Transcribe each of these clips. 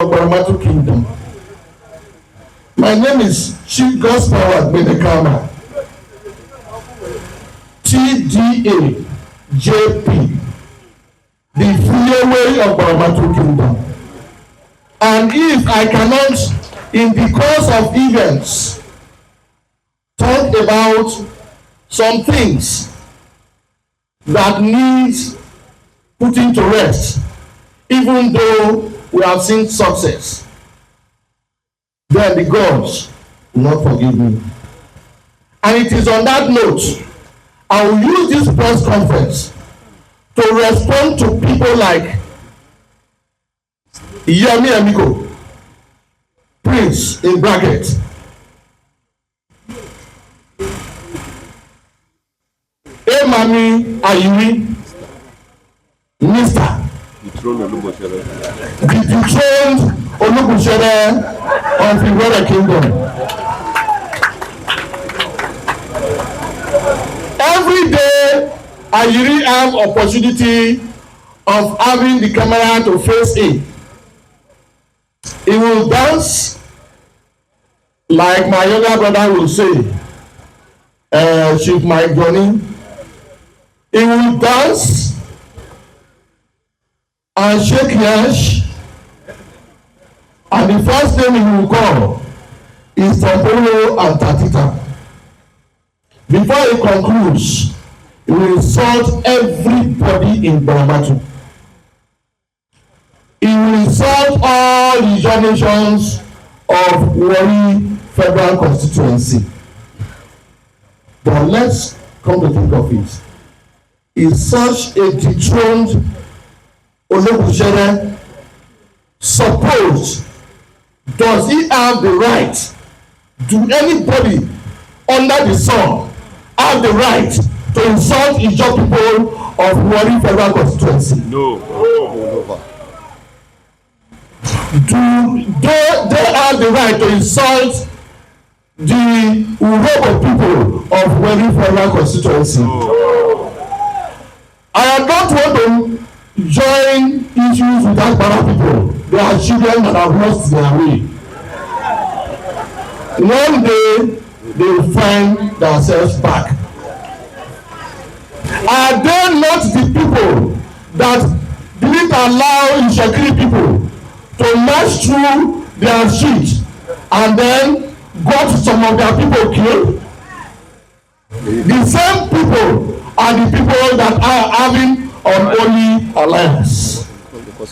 Kpakamtv Kingdom. My name is Chief Gospel Benekama, TDA JP, the freeway of Kpakamtv Kingdom. And if I cannot, in the course of events, talk about some things that needs putting to rest, even though we have seen success, then the gods will not forgive me. And it is on that note, I will use this press conference to respond to people like Ijaw, Prince in bracket, Emami Ayiri, Mr. The dethroned Olubushele of the Warri Kingdom. Every day, Ayiri have opportunity of having the camera to face him. He will dance like my younger brother will say, Chief Mike Johnny. He will dance and shake hands, and the first name he will call is Tampolo and Tatita. Before he concludes, he will insult everybody in Kpakamtv. He will insult all the generations of Warri Federal Constituency. But let's come to think of it. Is such a dethroned Olubushele suppose, does he have the right, do anybody under the sun have the right to insult Ijaw people of Warri Federal Constituency? No. Do they have the right to insult the Urhobo people of Warri Federal Constituency? No. I don't want to join issues with that para people. They are children that have lost their way. One day they will find themselves back. Are they not the people that didn't allow Ishekiri people to march through their street and then got some of their people killed? The same people are the people that are having unholy alliance. They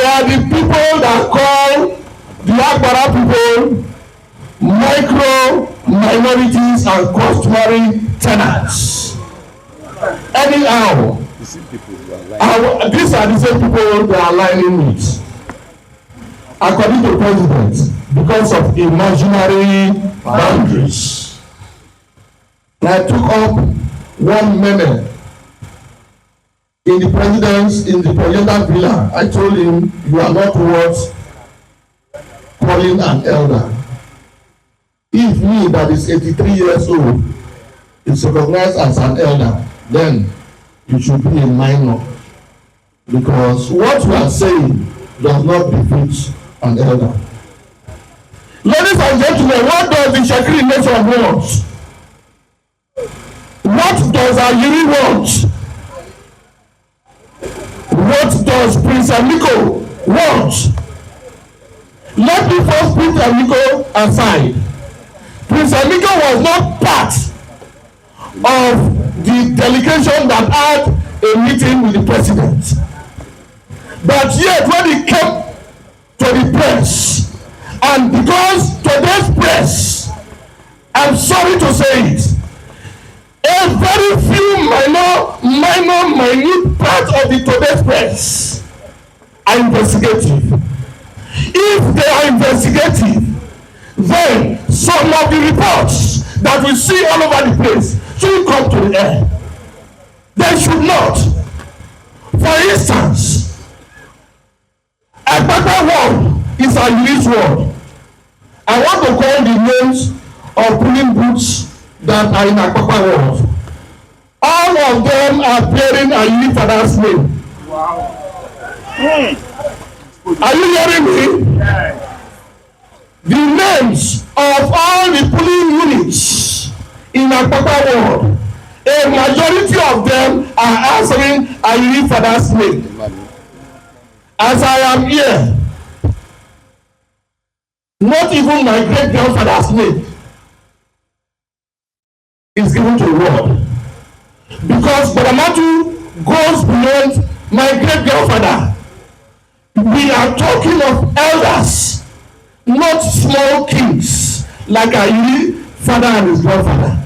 are the people that call the Agbara people micro minorities and customary tenants. Anyhow, these are the same people they are aligning with, according to the president, because of imaginary boundaries. I took up one meme in the presidential villa. I told him, you are not worth calling an elder. If me that is 83 years old is recognized as an elder, then you should be a minor, because what we are saying does not befit an elder. Ladies and gentlemen, what does the Shekiri nation want? What does Ayiri want? What does Prince Amiko want? Let me first put Amiko aside. Prince Amiko was not part of the delegation that had a meeting with the president. But yet when he came to the press, and because today's press, I'm sorry to say it, a very few minute part of the today's press are investigative. If they are investigative, then some of the reports that we see all over the place should come to the air. They should not. For instance, Kpaka word is a unique word. I want to call the names of polling booths that are in Kpaka word. All of them are bearing a unique father's name. Wow. Are you hearing me? The names of all the polling units in Akpaka ward, a majority of them are answering Ayiri father's name. As I am here, not even my great grandfather's name is given to the world, because Kpakamtv goes beyond my great grandfather. We are talking of elders, not small kids like Ayiri father and his grandfather,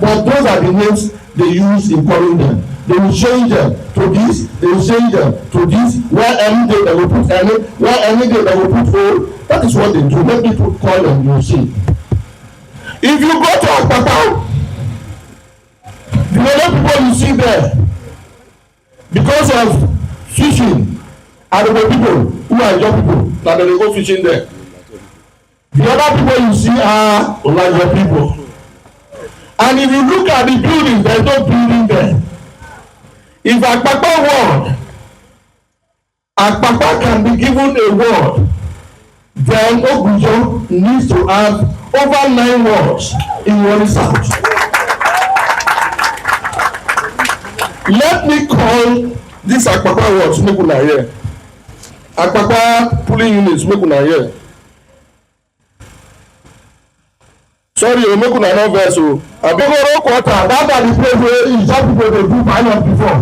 but those are the names they use in calling them. They will change them to this, they will change them to this, where any day they will put any, where any day they will put all. That is what they do. Let me call them, you see. If you go to Akpaka, the other people you see there, because of fishing, Urhobo people who are Ijaw people, that they go fishing there. The other people you see are Ijaw people. And if you look at the building, there is no building there. If Akpaka ward, Akpaka can be given a ward, then Ijaw needs to have over 9 wards in Warri South. Let me call this Akpaka ward to make una hear. Akpaka polling units make una hear. Sorry, you make una no vex o. Abegoro quarter, that are the place where Ijaw people dey do pilot before.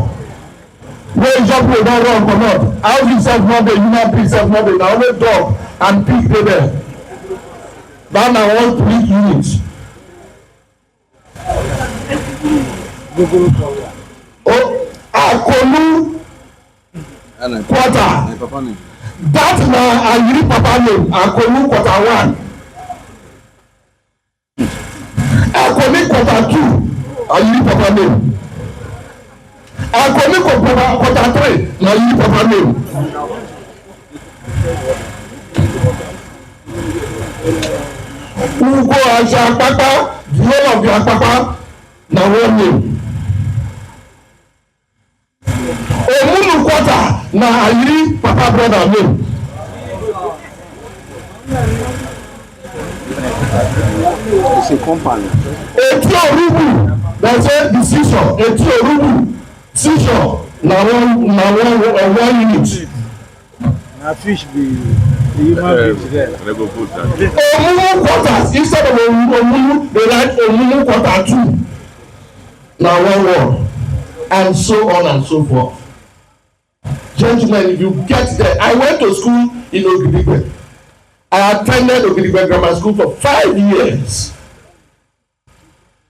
Where Ijaw people don run comot. House itself no dey, human being itself no dey, na only dog and pig dey there. That na one polling unit. Oh, Akolu quarter. That na Ayiri papa name. Akolu quarter 1. Akolu quarter 2. Ayiri papa name. Akolu quarter 3. Na Ayiri papa name. Ugo Aja Akpaka, the whole of the Akpaka, na one name. Omunu quarter na Ayiri papa brother name. It's a company. Eti Urhobo, that's a decision. Eti Urhobo, decision na one unit. Na fish be the human beings there. Omunu quarters, instead of Omunu, they write Omunu quarter 2. Na one word, and so on and so forth. Gentlemen, if you get there, I went to school in Ogidigbe. I attended Ogidigbe Grammar School for 5 years.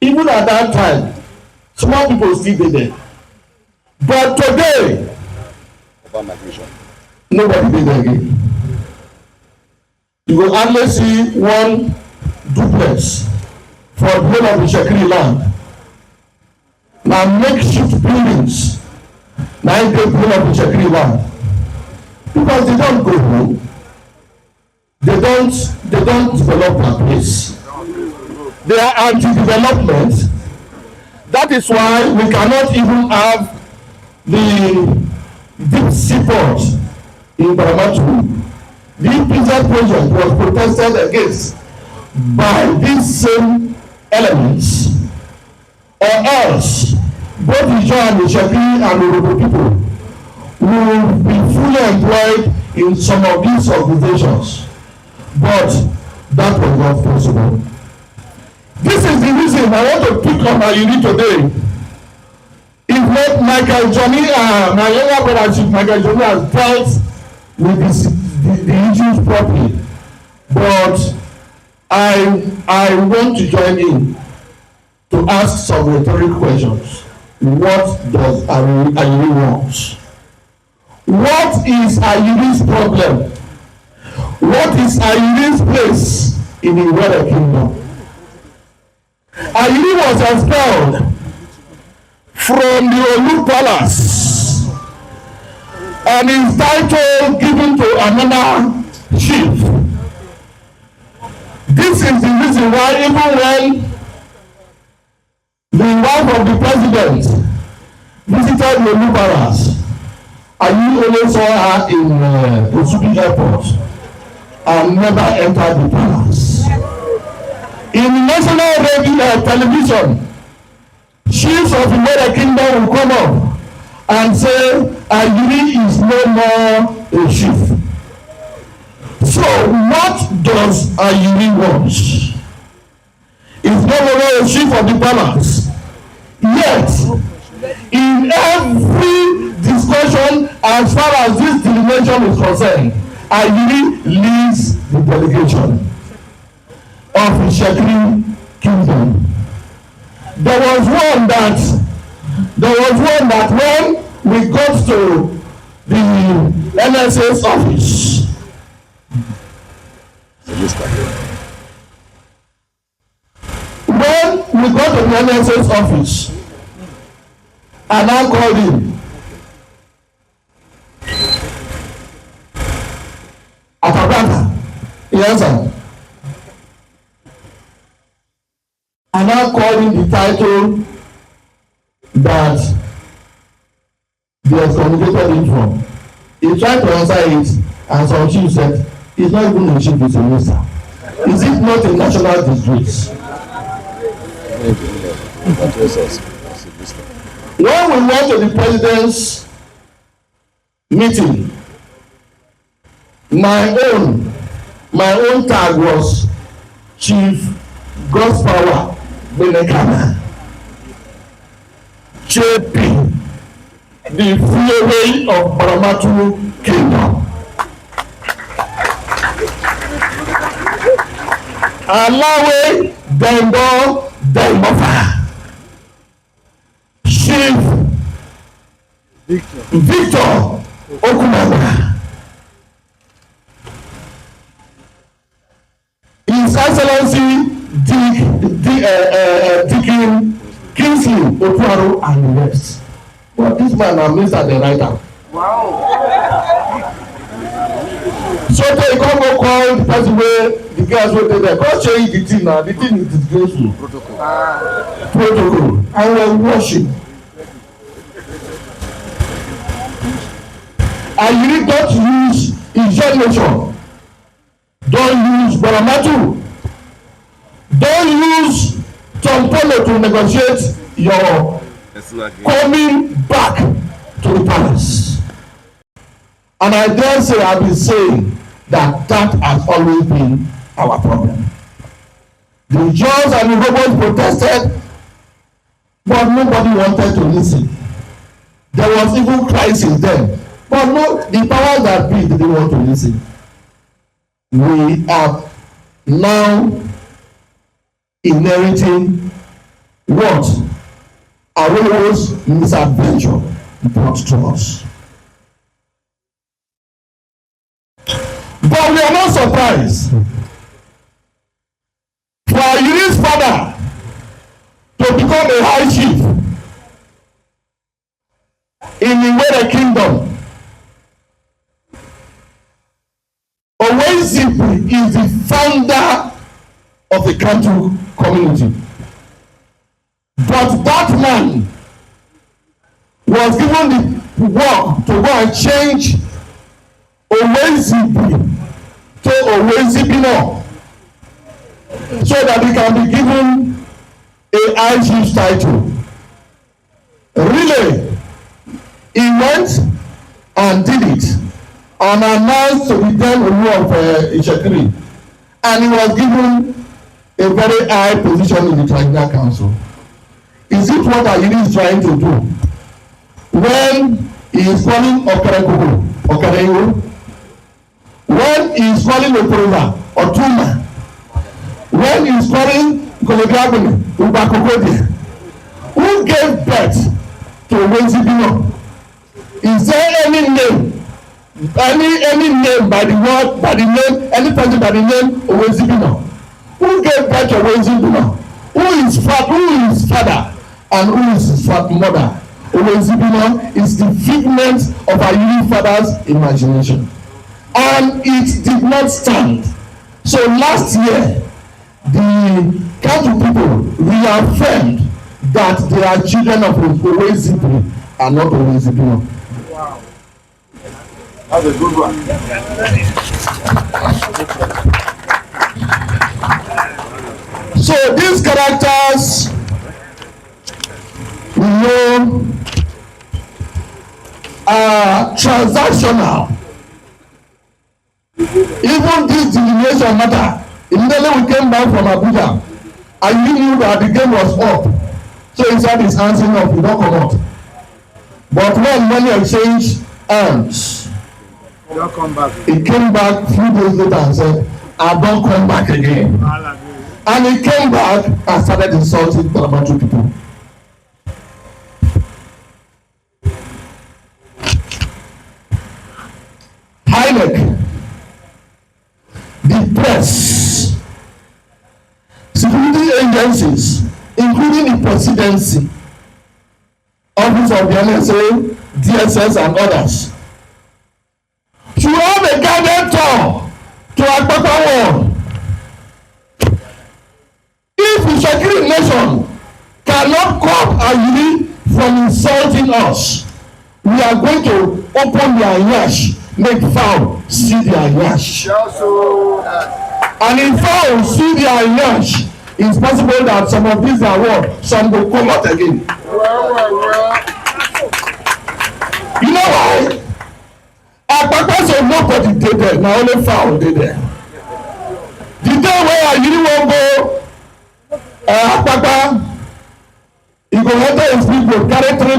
Even at that time, small people still dey there. But today, nobody dey there again. You go hardly see one duplex for the whole of the Shekiri land. Na makeshift buildings. Na im dey the whole of the Shekiri land. Because they don't go home. They don't develop their place. They are anti-development. That is why we cannot even have the deep seaport in Kpakamtv. The present project was protested against by these same elements, or else both Ijaw and the Shekiri and Urhobo people will be fully employed in some of these organizations. But that was not possible. This is the reason I want to pick on Ayiri today. If not Michael Johnny, my younger brother Chief Michael Johnny has dealt with the issues properly. But I want to join in to ask some rhetorical questions. What does Ayiri want? What is Ayiri's problem? What is Ayiri's place in the Warri kingdom? Ayiri was expelled from the Olu palace and his title given to another chief. This is the reason why even when the wife of the president visited the Olu palace, I only saw her in Osubi Airport and never entered the palace. In national radio television, chiefs of the Warri Kingdom will come up and say Ayiri is no more a chief. So what does Ayiri want? Is no longer a chief of the palace. Yet, in every discussion as far as this delineation is concerned, Ayiri leads the delegation of the Shekiri Kingdom. There was one that when we got to the NSA's office, and I called him, Kpakamtv, he answered. And I called him the title that they excommunicated him from. He tried to answer it, and some chief said, he's not even a chief, he's a minister. Is it not a national disgrace? When we went to the president's meeting, my own tag was Chief God's Power Benekana, JP, the freeway of Baramatu Kingdom. Alawe Dendo Demofa, Chief Victor Okumanga, His Excellency Deacon Kingsley Okwaro and the rest. But this man is Mr. the writer. Wow. So they come go call the person where the guys were there. Go change the thing now. The thing is disgraceful. Protocol. And we're washing. And you don't use Ijaw. Don't use Baramatu. Don't use Tompolo to negotiate your coming back to the palace. And I dare say, I've been saying that has always been our problem. The Ijaws and the Urhobos protested, but nobody wanted to listen. There was even crisis then, but no, the powers that be didn't want to listen. We are now inheriting what Urhobo's misadventure brought to us. But we are not surprised for Ayiri's father to become a high chief in the Warri Kingdom. Owezipri is the founder of the Kantu community. But that man was given the work to go and change Owezipri to Owezipino so that he can be given a high chief title. Really, he went and did it and announced to the then Olu of Ishekiri, and he was given a very high position in the Tribunal Council. Is it what Ayiri is trying to do when he is calling Okereyo, when he is calling Okorova, Otuma, when he is calling Gologbabini, Ubakokode? Who gave birth to Owezipino? Is there any name, any name by the word, by the name, any person by the name Owezipino? Who gave birth to Owezipino? Who is father and who is his mother? Owezipino is the figment of Ayiri father's imagination, and it did not stand. So last year, the Kantu people reaffirmed that they are children of Owezipri and not Owezipino. Wow. That's a good one. So these characters, we know, are transactional. Even this delineation matter, immediately we came back from Abuja, and you knew that the game was up. So he said his hands enough, he don't come out. But when money exchange ends, Don't come back. he came back 3 days later and said, I don't come back again. And he came back and started insulting Kpakamtv people. INEC, the press, security agencies, including the presidency, office of the NSA, DSS, and others, should have a guided tour to Kpakamtv. If the security nation cannot curb Ayiri from insulting us, we are going to open their yash, make fowl see their yash. And if fowl see their yash, it's possible that some of these are what? Some will come out again. You know why? Akpakpa say nobody dey there, na only fowl dey there. The day wey Ayiri wan go Akpakpa, he go enter his people, carry three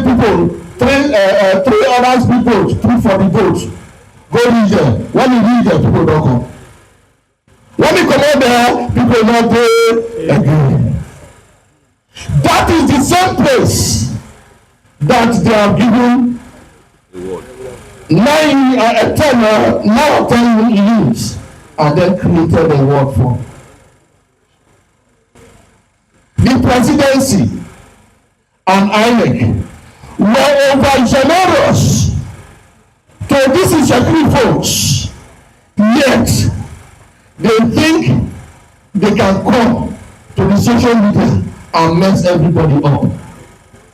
other people put for the boat, go reach there. When he reach there, people don come. When he comot there, people no dey again. That is the same place that they have given 9 or 10 years and then created a word for. The presidency and INEC were over generous to these insecurity folks, yet they think they can come to the social media and mess everybody up.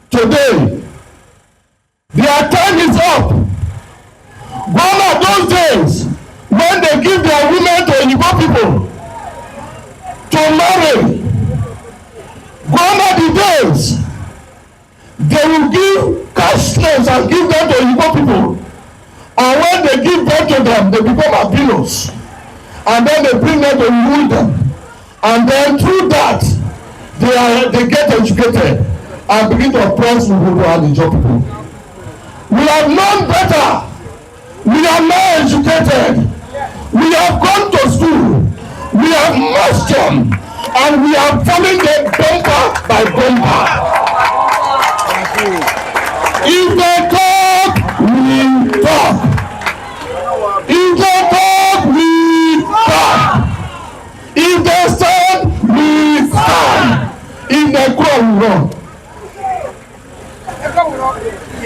Today, their time is up. Gone are those days when they give their women to Ijaw people to marry. Gone are the days they will give cash slaves and give them to Ijaw people, and when they give them to them, they become albinos, and then they bring them to rule them, and then through that they get educated and begin to oppress Urhobo and Ijaw people. We have known better. We are now educated. We have gone to school. We have mastered, and we are following them bumper by bumper. If they talk, we talk. If they talk, we talk. If they stand, we stand. If they crawl, we run.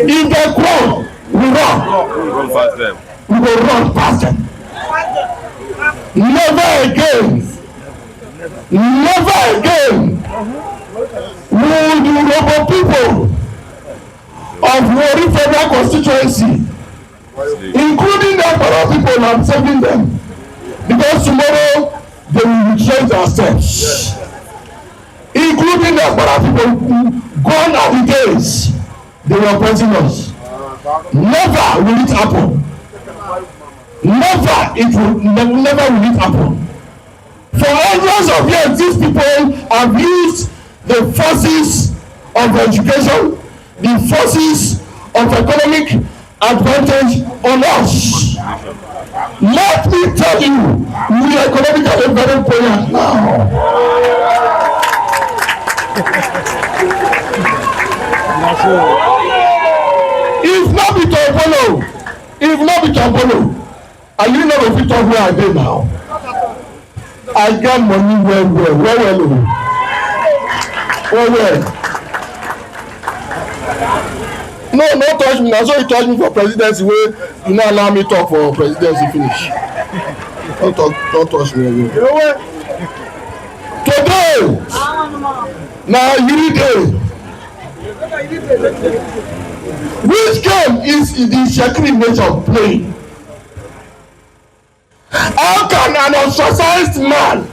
If they crawl, we run. We run past them. We will run past them. Never again. Never again will the Urhobo people of Warri federal constituency, including the Kpakamtv people, I'm saving them, because tomorrow they will retrace their steps. Including the Kpakamtv people, gone are the days they were oppressing us. Never will it happen. Never will it happen. For hundreds of years, these people have used the forces of education, the forces of economic advantage on us. Let me tell you, we are economically very buoyant now. If not be to Apollo, and you know if you talk where I dey now, I get money well. No touch me. Na so you touch me for presidency wey you no allow me talk for presidency finish. Don't touch me again. Today na Ayiri day. Which game is the security nation playing? How can an ostracized man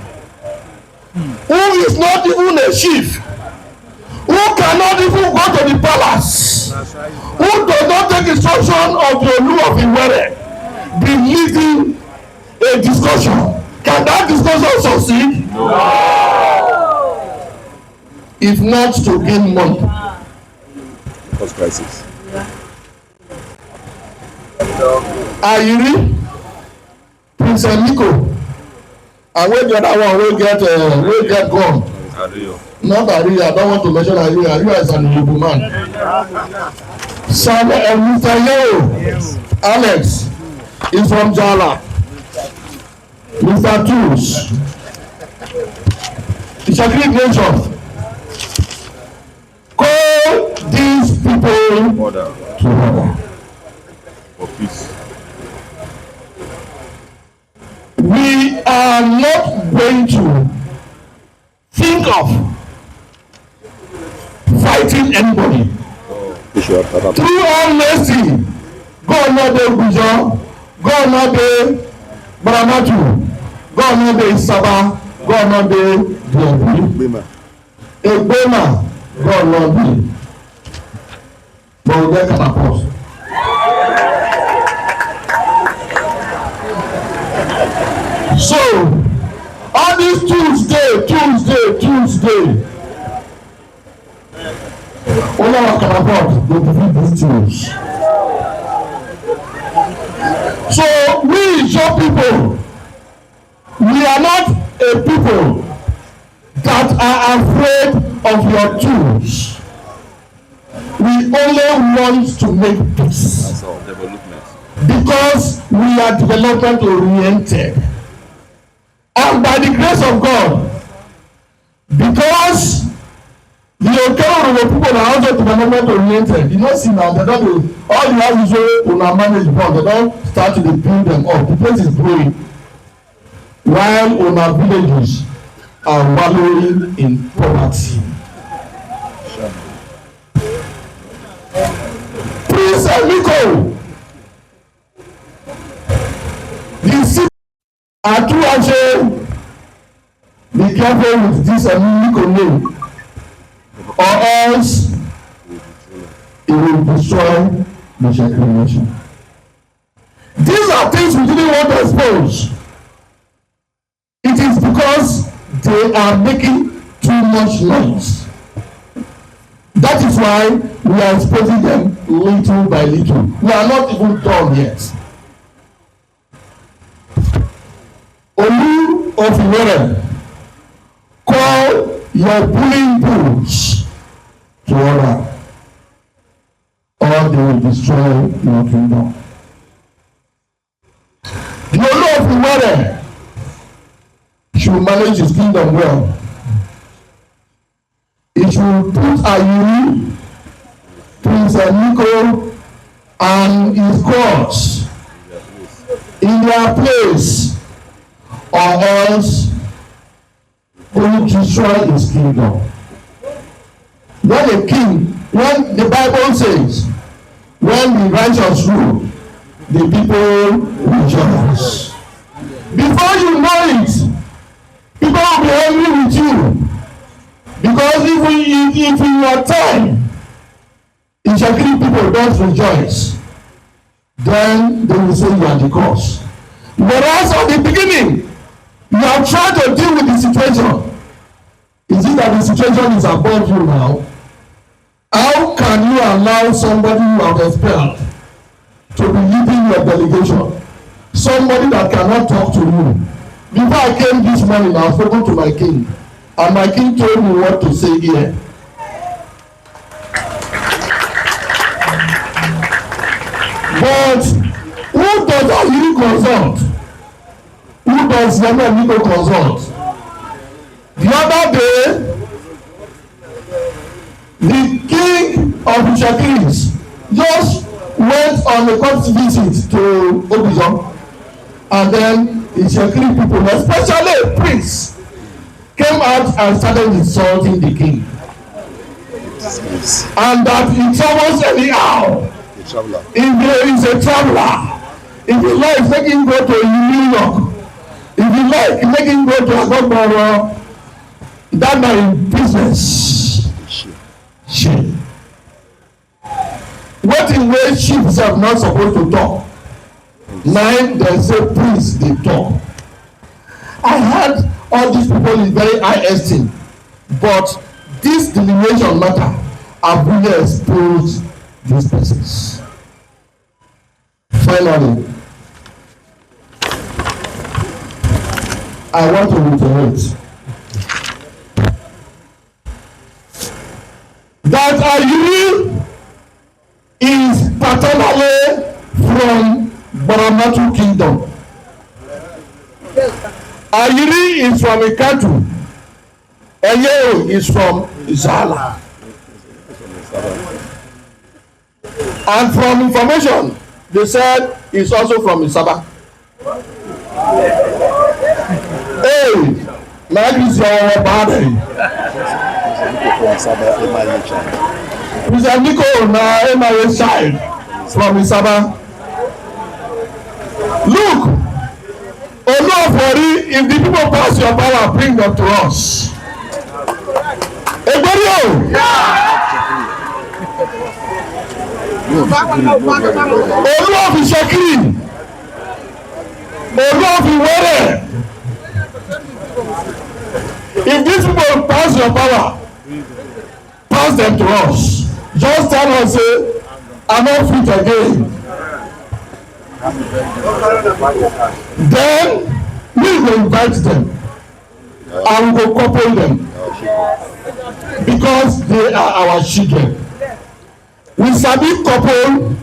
who is not even a chief, who cannot even go to the palace, who does not take instruction of the Olu of Iwere, be leading a discussion? Can that discussion succeed? No. If not to gain money. Cause crisis. Ayiri, Prince Emiko, and where the other one will get gone. Not Ari, I don't want to mention Ari. Ari is an Urhobo man. Some Mr. Yeo, Alex is from Jala. Mr. Tools, it's a great nation. Call these people Order. to order. For peace. We are not going to think of fighting anybody. Through all mercy, God not dey Ijaw, God not dey Baramatu, God not dey Saba, God not dey Delineation. Egbema, God not dey. But we get catapult. So all these Tuesday, all our catapult dey defeat these things. So we Ijaw people, we are not a people that are afraid of your tools. We only want to make peace. That's all. Development. Because we are development oriented. And by the grace of God, because the Urhobo people are also development oriented, you know, see now, they don't do all the houses wey una manage born, they don't start to build them up. The place is growing, while una villages are wallowing in poverty. Prince Emiko, the city are too ashamed. Be careful with this Emiko name, or else it will destroy the Delineation. These are things we didn't want to expose. It is because they are making too much noise. That is why we are exposing them little by little. We are not even done yet. Olu of Iwere, call your bullying bulls to order, or they will destroy your kingdom. The Olu of Iwere should manage his kingdom well. He should put Ayiri, Prince Emiko, and his courts in their place, or else he will destroy his kingdom. When the Bible says, when the righteous rule, the people rejoice. Before you know it, people will be angry with you. Because if in your time, Ijaw people don't rejoice, then they will say you are the cause. Whereas at the beginning, you are trying to deal with the situation. Is it that the situation is above you now? How can you allow somebody you have expelled to be leading your delegation? Somebody that cannot talk to you. Before I came this morning, I was spoken to my king, and my king told me what to say here. But who does Ayiri consult? Who does Emiko consult? The other day, the king of Ijaw just went on a court visit to Ijaw, and then Ijaw people, especially a prince, came out and started insulting the king. And that he travels anyhow. If there is a traveler, if he likes, let him go to New York. make him go to Agogboro, that na him business. Shame. Wetin wey chief sef not suppose to talk, na him dem say priest dey talk. I had all these people in very high esteem, but this delineation matter have really exposed these persons. Finally, I want to reiterate that Ayiri is paternally from Baramatu Kingdom. Ayiri is from Ikatu. Ijaw is from Ijaw. And from information, they said he's also from Isaba. Hey, like is your body. Mr. Nico na MIA child from Isaba. Look, Warri, if the people pass your power, bring them to us. Egberio! Olúọ̀fì Ṣẹ́kírì, Olúọ̀fì Warri. If these people pass your power, pass them to us. Just tell us, say, I'm not fit again. Then we will invite them and we will couple them because they are our children. We sabi couple,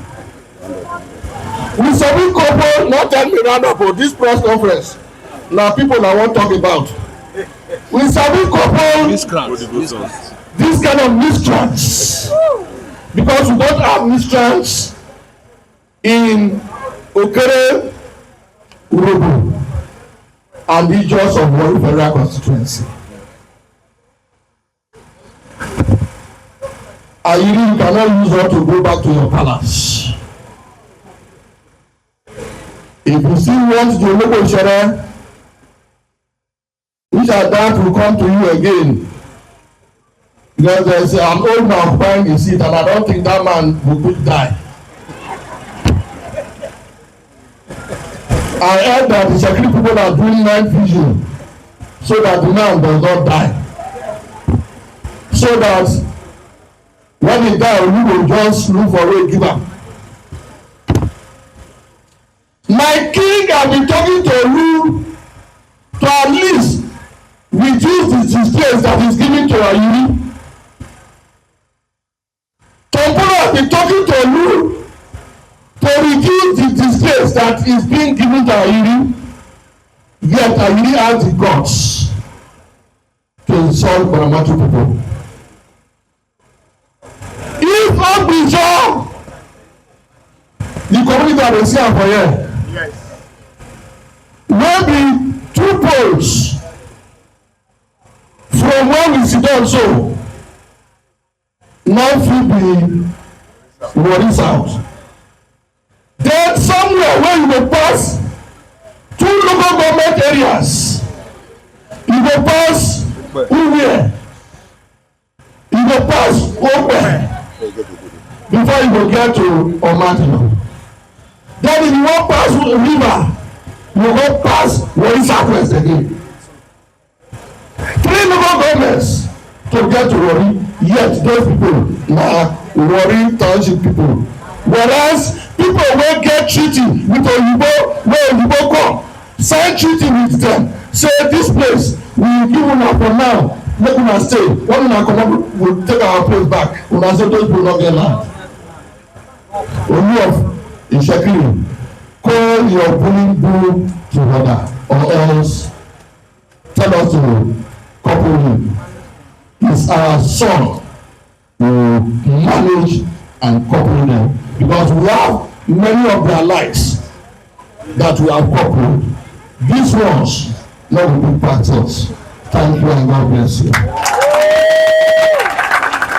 not tell me round up for this press conference. Now people I want to talk about. We sabi couple this kind of miscreants because we don't have miscreants in Okere, Urhobo, and Ijaw of Warri federal constituency. Ayiri, you cannot use her to go back to your palace. If you still want the Urhobo Shere, which are that will come to you again. Because they say, I'm old man occupying the seat, and I don't think that man will die. I heard that the security people are doing night vision so that the man does not die. So that when he die, we will just look for a giver. My king has been talking to you to at least reduce the disgrace that is given to Ayiri. Tompolo has been talking to you to reduce the disgrace that is being given to Ayiri, yet Ayiri has the guts to insult Baramatu people. If Ijaw, the community that they see am for here, maybe 2 poles from where we sit down so, now fit be Warri South. Then somewhere where you go pass 2 local government areas, you go pass Uwe, you go pass Ope, before you go get to Omatino. Then if you wan pass river, you go pass Warri Southwest again. 3 local governments to get to Warri, yet those people na Warri township people. Whereas people wey get treaty with Oyibo, wey Oyibo come sign treaty with them, say this place we give una for now, make una stay, when una comot we take our place back, una say those people no get land. Olúọ̀fì Ṣẹ́kírì, call your bullying bull to order, or else tell us to couple him. It's our son to manage and couple them, because we have many of their lives that we have coupled. These ones not will be practiced. Thank you and God bless you.